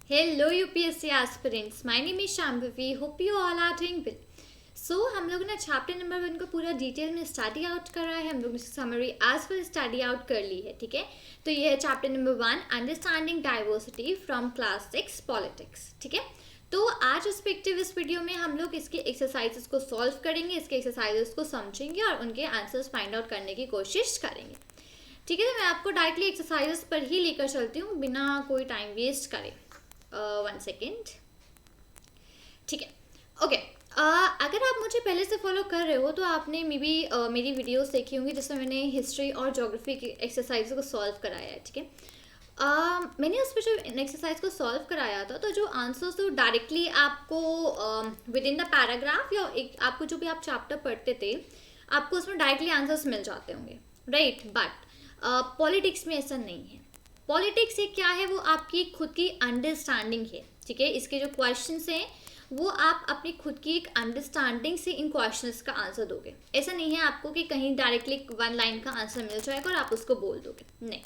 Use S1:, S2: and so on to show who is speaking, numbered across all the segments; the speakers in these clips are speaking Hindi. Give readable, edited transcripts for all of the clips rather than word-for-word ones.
S1: Hello UPSC aspirants, my name is Shambhavi. Hope you all are doing well. So हम लोग ना चैप्टर नंबर 1 को पूरा डिटेल में स्टडी आउट कर रहा है. हम लोग ने summary as well study out कर ली है. ठीक है, तो ये है chapter number 1 understanding diversity from class 6 politics. ठीक है, तो आज रिस्पेक्टिव इस वीडियो में हम लोग इसके एक्सरसाइजेस को सॉल्व करेंगे, इसके एक्सरसाइजेस को समझेंगे और उनके आंसर्स फाइंड आउट करने की कोशिश करेंगे. ठीक है, तो मैं आपको डायरेक्टली एक्सरसाइजेस पर ही लेकर चलती हूँ बिना कोई टाइम वेस्ट करे. 1 सेकेंड. ठीक है, ओके. अगर आप मुझे पहले से फॉलो कर रहे हो तो आपने मे बी मेरी वीडियोस देखी होंगी जिसमें मैंने हिस्ट्री और ज्योग्राफी की एक्सरसाइज को सॉल्व कराया है. ठीक है, मैंने उस पर जो एक्सरसाइज को सॉल्व कराया था तो जो आंसर्स तो डायरेक्टली आपको विद इन द पैराग्राफ या एक आपको जो भी आप चैप्टर पढ़ते थे आपको उसमें डायरेक्टली आंसर्स मिल जाते होंगे, राइट. बट पॉलिटिक्स में ऐसा नहीं है. पॉलिटिक्स ये क्या है, वो आपकी खुद की अंडरस्टैंडिंग है. ठीक है, इसके जो क्वेश्चंस हैं वो आप अपनी खुद की एक अंडरस्टैंडिंग से इन क्वेश्चंस का आंसर दोगे. ऐसा नहीं है आपको कि कहीं डायरेक्टली 1 लाइन का आंसर मिल जाएगा और आप उसको बोल दोगे. नहीं,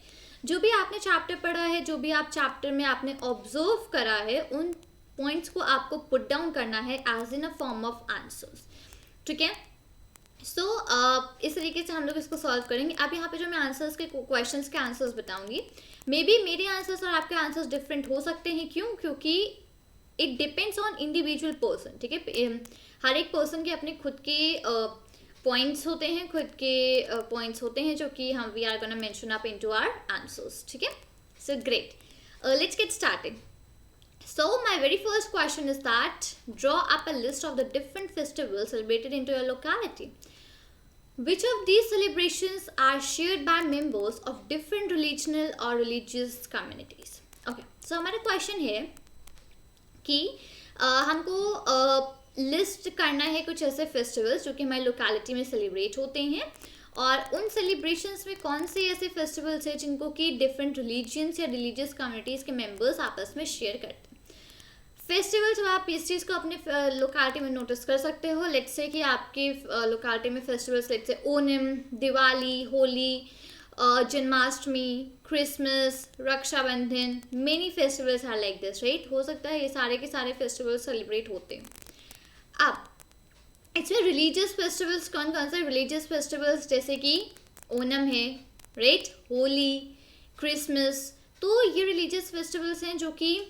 S1: जो भी आपने चैप्टर पढ़ा है, जो भी आप चैप्टर में आपने ऑब्जर्व करा है, उन पॉइंट्स को आपको पुट डाउन करना है as in a form of answers. ठीक है, सो इस तरीके से हम लोग इसको सॉल्व करेंगे. अब यहाँ पे जो मैं आंसर्स के क्वेश्चंस के आंसर्स बताऊंगी, मे बी मेरे आंसर्स और आपके आंसर्स डिफरेंट हो सकते हैं. क्यों? क्योंकि it depends on individual person. ठीक है, हर एक पर्सन के अपने खुद के पॉइंट्स होते हैं, खुद के पॉइंट्स होते हैं जो कि हम we are gonna mention up into our answers. ठीक है, so great, let's get started. So my very first question is that draw up a list of the different festivals celebrated into your locality. Which of these celebrations are shared by members of different regional or religious communities? Okay, so हमारा question है कि हमको लिस्ट करना है कुछ ऐसे फेस्टिवल्स जो कि हमारी लोकेलिटी में सेलिब्रेट होते हैं और उन सेलिब्रेशंस में कौन से ऐसे फेस्टिवल्स हैं जिनको कि डिफरेंट रिलीजियंस या रिलीजियस कम्युनिटीज़ के मेंबर्स आपस में शेयर करते हैं. फेस्टिवल्स आप इस चीज़ को अपने लोकेलिटी में नोटिस कर सकते हो. लेट्स से कि आपकी लोकेलिटी में festivals let's say Onam, Diwali, Holi, Janmashtami, Christmas, Rakshabandhan, many festivals are like this, right. हो सकता है ये सारे के सारे फेस्टिवल्स सेलिब्रेट होते हैं. अब इसमें रिलीजियस फेस्टिवल्स कौन कौन से रिलीजियस फेस्टिवल्स जैसे कि ओणम है, राइट, होली, क्रिसमस. तो ये रिलीजियस फेस्टिवल्स हैं जो कि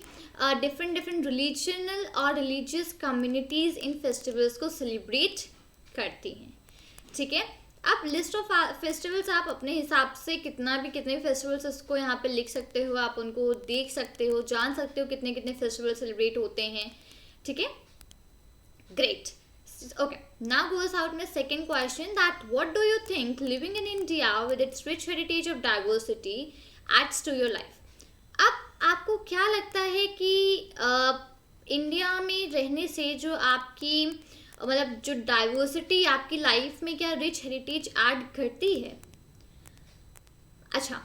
S1: डिफरेंट रिलीजनल और रिलीजियस कम्युनिटीज़ इन फेस्टिवल्स को सेलिब्रेट करती हैं. ठीक है, आप लिस्ट ऑफ फेस्टिवल्स आप अपने हिसाब से कितने फेस्टिवल्स उसको यहाँ पे लिख सकते हो, आप उनको देख सकते हो, जान सकते हो कितने कितने फेस्टिवल सेलिब्रेट होते हैं. ठीक है, great. Okay, now goes out my second question that what do you think living in India with its rich heritage of diversity adds to your life? अब आपको क्या लगता है कि इंडिया में रहने से जो आपकी मतलब जो डाइवर्सिटी आपकी लाइफ में क्या रिच हेरिटेज ऐड करती है? अच्छा,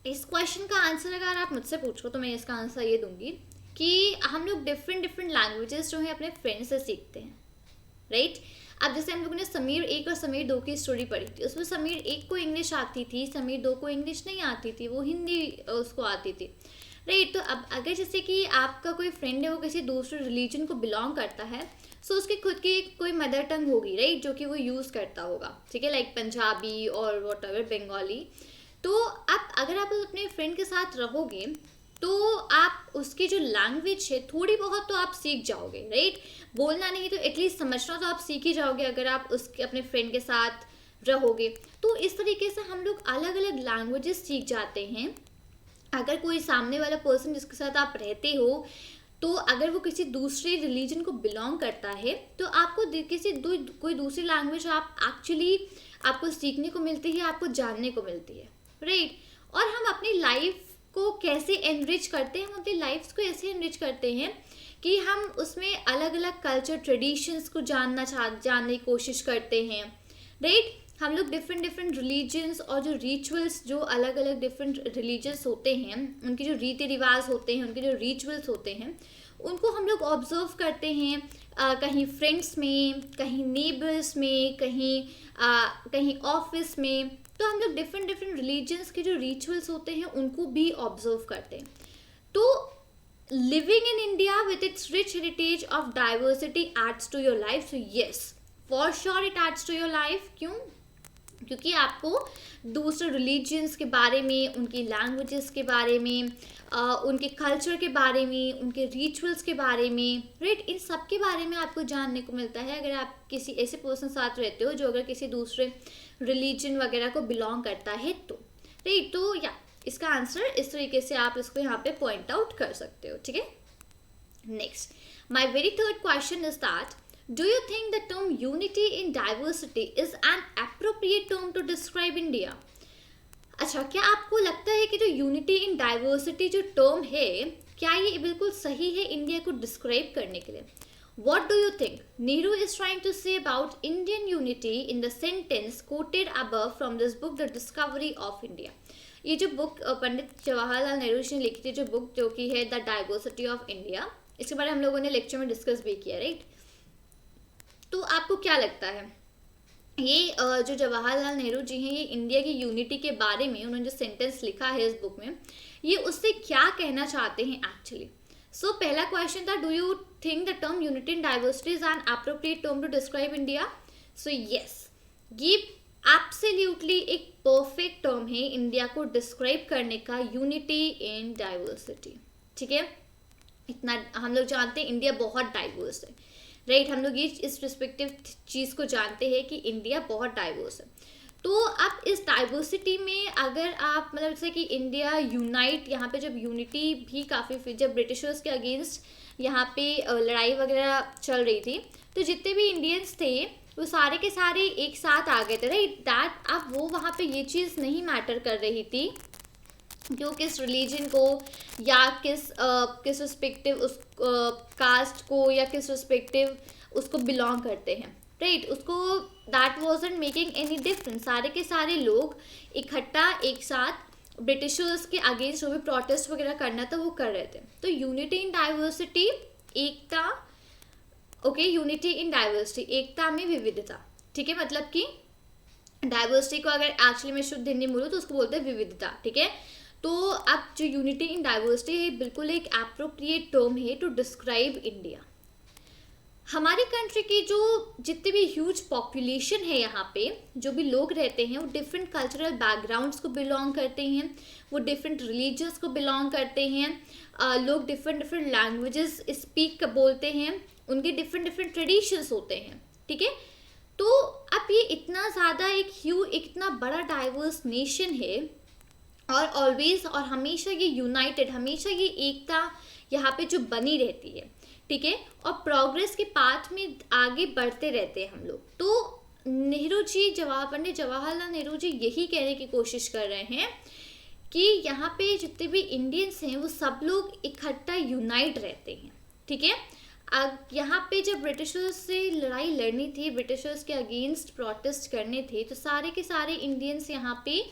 S1: इस क्वेश्चन का आंसर अगर आप मुझसे पूछो तो मैं इसका आंसर ये दूंगी कि हम लोग डिफरेंट लैंग्वेजेस जो है अपने फ्रेंड्स से सीखते हैं, राइट. अब जैसे हम लोगों ने समीर 1 और समीर 2 की स्टोरी पढ़ी थी, उसमें समीर 1 को इंग्लिश आती थी, समीर 2 को इंग्लिश नहीं आती थी, वो हिंदी उसको आती थी, राइट. तो अब अगर जैसे कि आपका कोई फ्रेंड है वो किसी दूसरे रिलीजन को बिलोंग करता है, सो उसकी खुद की कोई मदर टंग होगी, राइट, जो कि वो यूज़ करता होगा. ठीक है, लाइक पंजाबी और वॉट एवर बंगाली. तो अब अगर आप अपने फ्रेंड के साथ रहोगे तो आप उसकी जो लैंग्वेज है थोड़ी बहुत तो आप सीख जाओगे, राइट. बोलना नहीं तो एटलीस्ट समझना तो आप सीख ही जाओगे अगर आप उसके अपने फ्रेंड के साथ रहोगे. तो इस तरीके से हम लोग अलग अलग लैंग्वेजेस सीख जाते हैं. अगर कोई सामने वाला पर्सन जिसके साथ आप रहते हो तो अगर वो किसी दूसरे रिलीजन को बिलोंग करता है तो आपको कोई दूसरी लैंग्वेज आप एक्चुअली आपको सीखने को मिलती है, आपको जानने को मिलती है, राइट. और हम अपनी लाइफ को कैसे एनरिच करते हैं, हम अपनी लाइफ को ऐसे एनरिच करते हैं कि हम उसमें अलग अलग कल्चर ट्रेडिशंस को जानने की कोशिश करते हैं, राइट. हम लोग डिफरेंट रिलीजन्स और जो रिचुअल्स जो अलग अलग डिफरेंट रिलीजन्स होते हैं उनके जो रीति रिवाज होते हैं, उनके जो रिचुअल्स होते हैं उनको हम लोग ऑब्जर्व करते हैं. कहीं फ्रेंड्स में, कहीं नेबर्स में, कहीं ऑफिस में. तो हम लोग डिफरेंट रिलीजन्स के जो रिचुअल्स होते हैं उनको भी ऑब्जर्व करते हैं. तो living in India with its rich heritage of diversity adds to your life. So yes, for sure it adds to your life. क्यों? क्योंकि आपको दूसरे रिलीजन्स के बारे में, उनकी लैंग्वेजेस के बारे में, उनके कल्चर के बारे में, उनके रिचुअल्स के बारे में, राइट, इन सब के बारे में आपको जानने को मिलता है अगर आप किसी ऐसे पर्सन साथ रहते हो जो अगर किसी दूसरे रिलीजन वगैरह को बिलोंग करता है तो, राइट. तो या इसका आंसर इस तरीके से आप इसको यहाँ पे पॉइंट आउट कर सकते हो. ठीक है. Next, my very third question is that do you think the term unity in diversity is an appropriate term to describe India? अच्छा, क्या आपको लगता है कि जो यूनिटी इन डाइवर्सिटी जो टर्म है, क्या ये बिल्कुल सही है इंडिया को डिस्क्राइब करने के लिए? What do you think Nehru is trying to say about Indian unity in the sentence quoted above from this book, The Discovery of India? ये जो बुक पंडित जवाहरलाल नेहरू जी ने लिखी थी, जो बुक जो कि है द डाइवर्सिटी ऑफ इंडिया, इसके बारे में हम लोगों ने लेक्चर में डिस्कस भी किया, राइट. तो आपको क्या लगता है ये जो जवाहरलाल नेहरू जी हैं, ये इंडिया की यूनिटी के बारे में उन्होंने जो सेंटेंस लिखा है इस बुक में, ये उससे क्या कहना चाहते हैं एक्चुअली? सो पहला क्वेश्चन था, do you think the term unity in diversity is an appropriate term to describe India? So yes, ये एब्सोल्युटली एक परफेक्ट टर्म है इंडिया को डिस्क्राइब करने का, यूनिटी इन डाइवर्सिटी. ठीक है, इतना हम लोग जानते हैं इंडिया बहुत डाइवर्स है, राइट. हम लोग ये इस रिस्पेक्टिव चीज़ को जानते हैं कि इंडिया बहुत डाइवर्स है. तो अब इस डाइवर्सिटी में अगर आप मतलब जैसे कि इंडिया यूनाइट, यहाँ पे जब यूनिटी भी काफ़ी, जब ब्रिटिशर्स के अगेंस्ट यहाँ पे लड़ाई वगैरह चल रही थी, तो जितने भी इंडियंस थे वो सारे के सारे एक साथ आ गए थे, राइट. दैट अब वो वहाँ पे ये चीज़ नहीं मैटर कर रही थी जो किस रिलीजन को या किस रिस्पेक्टिव उस कास्ट को या किस रिस्पेक्टिव उसको बिलोंग करते हैं, राइट. उसको that wasn't making any difference. सारे के सारे लोग इकट्ठा एक साथ ब्रिटिशर्स के अगेंस्ट जो भी प्रोटेस्ट वगैरह करना था वो कर रहे थे. तो यूनिटी इन डाइवर्सिटी, एकता, ओके, यूनिटी इन डाइवर्सिटी, एकता में विविधता. ठीक है, मतलब कि डाइवर्सिटी को अगर एक्चुअली में शुद्ध हिंदी बोलूँ तो उसको बोलते हैं विविधता. ठीक है. तो अब जो यूनिटी इन डाइवर्सिटी है बिल्कुल एक एप्रोप्रिएट टर्म है टू डिस्क्राइब इंडिया. हमारी कंट्री की जो जितनी भी ह्यूज पॉपुलेशन है, यहाँ पे जो भी लोग रहते हैं वो डिफरेंट कल्चरल बैकग्राउंड्स को बिलोंग करते हैं, वो डिफरेंट रिलीजन्स को बिलोंग करते हैं, लोग डिफरेंट लैंग्वेजेस स्पीक बोलते हैं, उनके डिफरेंट ट्रेडिशंस होते हैं. ठीक है. तो अब ये इतना ज़्यादा इतना बड़ा डाइवर्स नेशन है और ऑलवेज और हमेशा ये यूनाइटेड, हमेशा ये एकता यहाँ पे जो बनी रहती है. ठीक है. और प्रोग्रेस के पाथ में आगे बढ़ते रहते हैं हम लोग. तो नेहरू जी, पंडित जवाहरलाल नेहरू जी यही कहने की कोशिश कर रहे हैं कि यहाँ पे जितने भी इंडियंस हैं वो सब लोग इकट्ठा यूनाइट रहते हैं. ठीक है. यहाँ पे जब ब्रिटिशर्स से लड़ाई लड़नी थी, ब्रिटिशर्स के अगेंस्ट प्रोटेस्ट करने थे, तो सारे के सारे इंडियंस यहाँ पे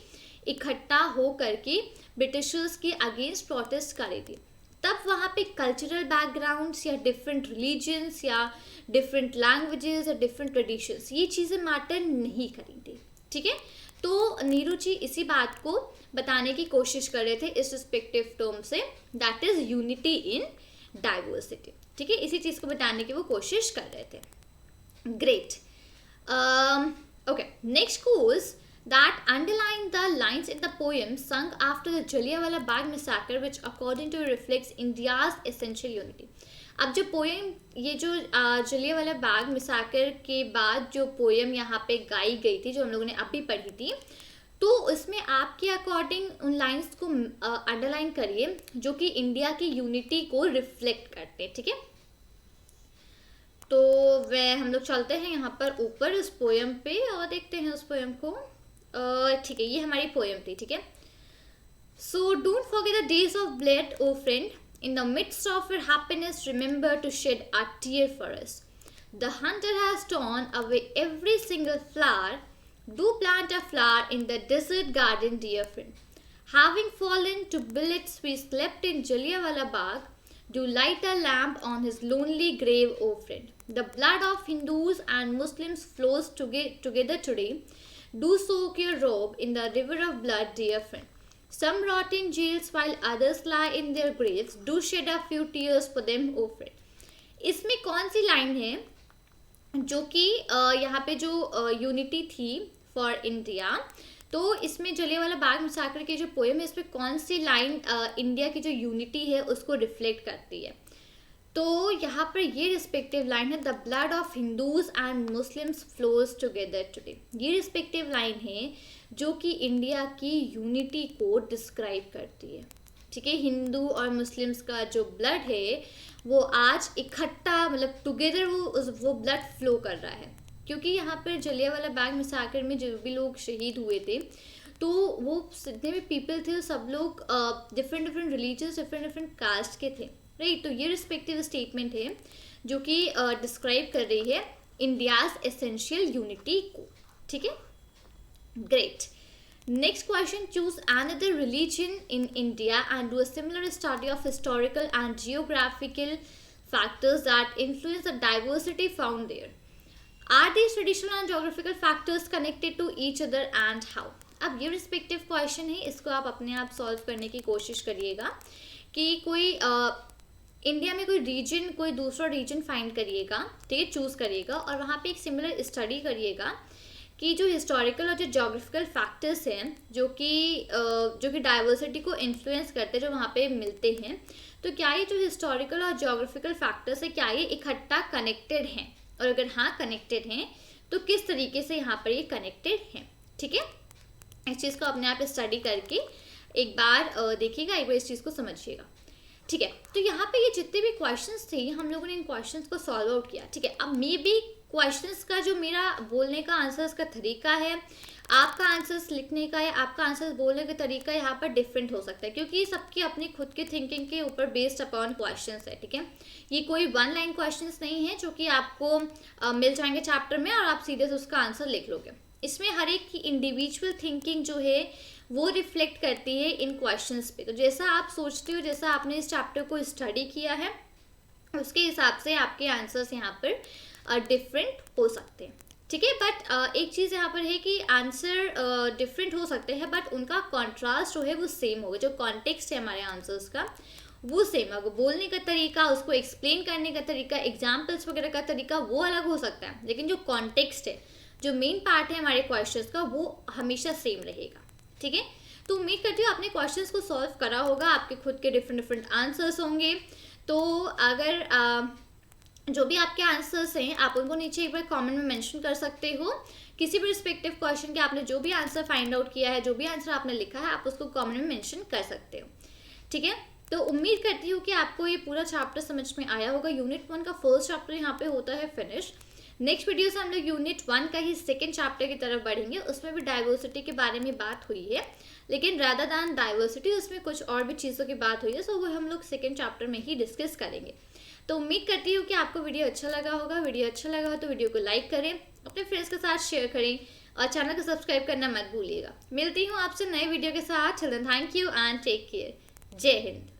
S1: इकट्ठा हो करके ब्रिटिशर्स के अगेंस्ट प्रोटेस्ट कर रही थी. तब वहाँ पे कल्चरल बैकग्राउंड्स या डिफरेंट रिलीजन्स या डिफरेंट लैंग्वेजेस या डिफरेंट ट्रेडिशंस, ये चीज़ें मैटर नहीं करी थी. ठीक है. तो नेहरू जी इसी बात को बताने की कोशिश कर रहे थे इस रिस्पेक्टिव टर्म से, that is unity in diversity. ठीक है. इसी चीज़ को बताने की वो कोशिश कर रहे थे. Great. Okay, next course that underline the lines in the poem sung after the Jallianwala Bagh massacre, which according to reflects India's essential unity. अब जो पोएम, ये जो जलियांवाला बाग मिसाकर के बाद जो पोएम यहाँ पे गाई गई थी, जो हम लोगों ने अभी पढ़ी थी, तो उसमें आपके अकॉर्डिंग उन लाइंस को अंडरलाइन करिए जो कि इंडिया की यूनिटी को रिफ्लेक्ट करते हैं. ठीक है. तो वह हम लोग चलते हैं यहाँ पर ऊपर उस पोएम पे और देखते हैं उस पोएम को. ठीक है, ये हमारी पोएम थी. ठीक है. So don't forget the days of blood O friend, in the midst of your happiness remember to shed a tear for us. The hunter has torn away every single flower. Do plant a flower in the desert garden, dear friend. Having fallen to billets we slept in Jallianwala Bagh. Do light a lamp on his lonely grave, O friend. The blood of Hindus and Muslims flows together today. Do soak your robe in the river of blood, dear friend. Some rot in jails while others lie in their graves. Do shed a few tears for them, O friend. इसमें कौन सी लाइन है जो कि यहाँ पे जो यूनिटी थी फॉर इंडिया, तो इसमें जलियांवाला बाग मैसाकर की जो पोएम है इसमें कौन सी लाइन इंडिया की जो यूनिटी है उसको रिफ्लेक्ट करती है? तो यहाँ पर ये रिस्पेक्टिव लाइन है, the blood of Hindus and Muslims flows together today. ये रिस्पेक्टिव लाइन है जो कि इंडिया की यूनिटी को डिस्क्राइब करती है। ठीक है, हिंदू और मुस्लिम्स का जो ब्लड है वो आज इकट्ठा, मतलब टुगेदर वो ब्लड फ्लो कर रहा है, क्योंकि यहाँ पर जलियांवाला बाग मैसाकर में जो भी लोग शहीद हुए थे तो वो जितने भी पीपल थे सब लोग different different religious, different caste के थे, राइट। तो ये रिस्पेक्टिव स्टेटमेंट है जो कि डिस्क्राइब कर रही है इंडियाज एसेंशियल यूनिटी को। ठीक है, great. Next question, choose another religion in India and do a similar study of historical and geographical factors that influence the diversity found there. Are these traditional and geographical factors connected to each other and how? अब ये रिस्पेक्टिव क्वेश्चन है, इसको आप अपने आप सॉल्व करने की कोशिश करिएगा कि कोई इंडिया में कोई रीजन, कोई दूसरा रीजन फाइंड करिएगा, ठीक है, चूज करिएगा और वहाँ पे एक सिमिलर स्टडी करिएगा कि जो हिस्टोरिकल और जो जोग्राफिकल फैक्टर्स हैं जो कि डाइवर्सिटी को इन्फ्लुएंस करते हैं, जो वहाँ पे मिलते हैं, तो क्या ये जो हिस्टोरिकल और जोग्राफिकल फैक्टर्स है क्या ये इकट्ठा कनेक्टेड हैं, और अगर हाँ कनेक्टेड हैं तो किस तरीके से यहाँ पर ये कनेक्टेड हैं। ठीक है, इस चीज़ को अपने आप स्टडी करके एक बार देखिएगा, एक बार इस चीज़ को समझिएगा। ठीक है, तो यहाँ पे ये जितने भी क्वेश्चंस थे हम लोगों ने इन क्वेश्चंस को सॉल्व आउट किया। ठीक है, अब मे बी क्वेश्चंस का जो मेरा बोलने का आंसर्स का तरीका है, आपका आंसर्स लिखने का या आपका आंसर्स बोलने का तरीका यहाँ पर डिफरेंट हो सकता है, क्योंकि सबकी अपनी खुद की थिंकिंग के ऊपर बेस्ड अपॉन क्वेश्चंस है। ठीक है, ये कोई वन लाइन क्वेश्चंस नहीं है जो कि आपको मिल जाएंगे चैप्टर में और आप सीधे से उसका आंसर लिख लोगे। इसमें हर एक की इंडिविजुअल थिंकिंग जो है वो रिफ्लेक्ट करती है इन क्वेश्चंस पे। तो जैसा आप सोचते हो, जैसा आपने इस चैप्टर को स्टडी किया है, उसके हिसाब से आपके आंसर्स यहाँ पर डिफरेंट हो सकते हैं। ठीक है, बट एक चीज़ यहाँ पर है कि आंसर डिफरेंट हो सकते हैं बट उनका कॉन्ट्रास्ट जो है वो सेम होगा। जो कॉन्टेक्स्ट है हमारे आंसर्स का वो सेम होगा, बोलने का तरीका, उसको एक्सप्लेन करने का तरीका, एग्जाम्पल्स वगैरह का तरीका वो अलग हो सकता है, लेकिन जो कॉन्टेक्स्ट है, जो मेन पार्ट है हमारे क्वेश्चंस का, वो हमेशा सेम रहेगा। ठीक है, तो उम्मीद करती हूँ आपने क्वेश्चंस को सॉल्व करा होगा, आपके खुद के डिफरेंट आंसर्स होंगे। तो अगर जो भी आपके आंसर्स हैं आप उनको नीचे एक बार कमेंट में मेंशन कर सकते हो। किसी भी रिस्पेक्टिव क्वेश्चन के आपने जो भी आंसर फाइंड आउट किया है, जो भी आंसर आपने लिखा है, आप उसको कमेंट में मेंशन कर सकते हो। ठीक है, तो उम्मीद करती हूँ कि आपको ये पूरा चैप्टर समझ में आया होगा। यूनिट 1 का फर्स्ट चैप्टर यहाँ पे होता है फिनिश। नेक्स्ट वीडियो से हम लोग यूनिट 1 का ही सेकेंड चैप्टर की तरफ बढ़ेंगे। उसमें भी डाइवर्सिटी के बारे में बात हुई है, लेकिन रादर दैन डाइवर्सिटी उसमें कुछ और भी चीज़ों की बात हुई है, सो वो हम लोग सेकेंड चैप्टर में ही डिस्कस करेंगे। तो उम्मीद करती हूँ कि आपको वीडियो अच्छा लगा होगा। वीडियो अच्छा लगा हो तो वीडियो को लाइक करें, अपने फ्रेंड्स के साथ शेयर करें और चैनल को सब्सक्राइब करना मत भूलिएगा। मिलती हूँ आपसे नए वीडियो के साथ। Children, thank you and take care. जय हिंद।